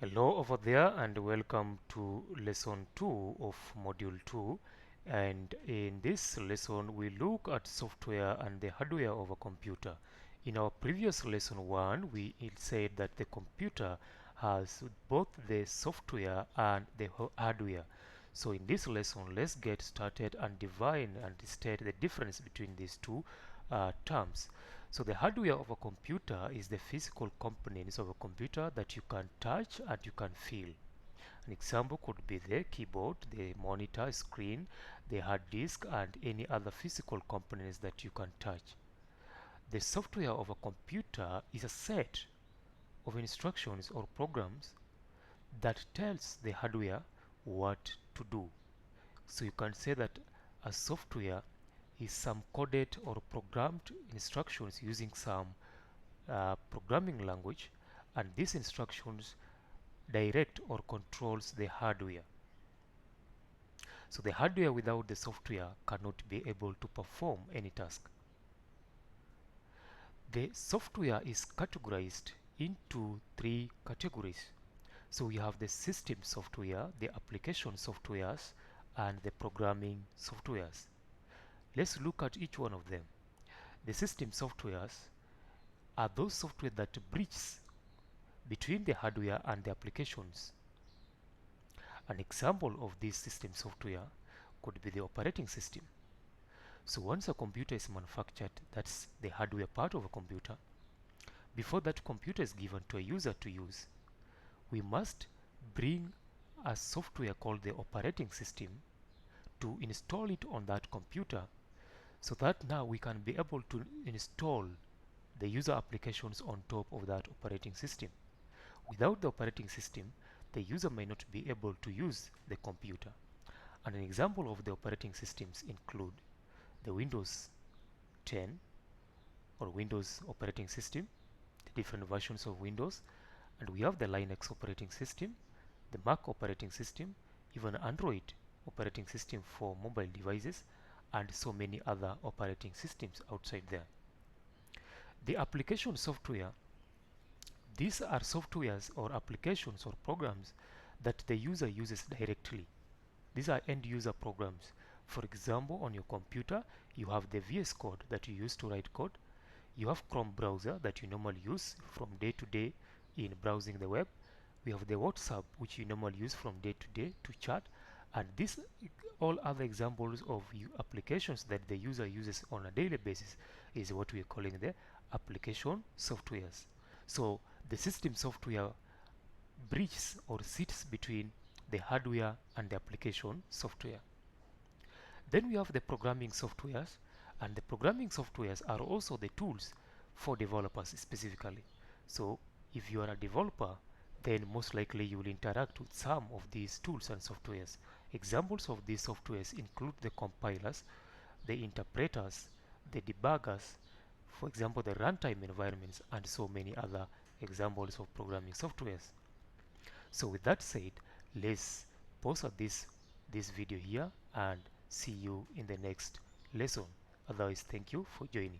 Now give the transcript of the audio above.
Hello over there and welcome to lesson 2 of module 2, and in this lesson we look at software and the hardware of a computer. In our previous lesson 1 we said that the computer has both the software and the hardware. So in this lesson let's get started and define and state the difference between these two terms. So the hardware of a computer is the physical components of a computer that you can touch and you can feel. An example could be the keyboard, the monitor, screen, the hard disk, and any other physical components that you can touch. The software of a computer is a set of instructions or programs that tells the hardware what to do. So you can say that a software is some coded or programmed instructions using some programming language, and these instructions direct or controls the hardware. So the hardware without the software cannot be able to perform any task. The software is categorized into three categories. So we have the system software, the application softwares, and the programming softwares. Let's look at each one of them. The system softwares are those software that bridge between the hardware and the applications. An example of this system software could be the operating system. So once a computer is manufactured, that's the hardware part of a computer. Before that computer is given to a user to use, we must bring a software called the operating system to install it on that computer, so that now we can be able to install the user applications on top of that operating system. Without the operating system, the user may not be able to use the computer. And an example of the operating systems include the Windows 10 or Windows operating system, the different versions of Windows, and we have the Linux operating system, the Mac operating system, even Android operating system for mobile devices, and so many other operating systems outside there. The application software, these are softwares or applications or programs that the user uses directly. These are end user programs. For example, on your computer, you have the VS Code that you use to write code. You have Chrome browser that you normally use from day to day in browsing the web. We have the WhatsApp, which you normally use from day to day to chat. And these all other examples of applications that the user uses on a daily basis is what we are calling the application softwares. So the system software bridges or sits between the hardware and the application software. Then we have the programming softwares, and the programming softwares are also the tools for developers specifically. So if you are a developer, then most likely you will interact with some of these tools and softwares. Examples of these softwares include the compilers, the interpreters, the debuggers, for example the runtime environments, and so many other examples of programming softwares. So with that said, let's pause at this video here and see you in the next lesson. Otherwise, thank you for joining.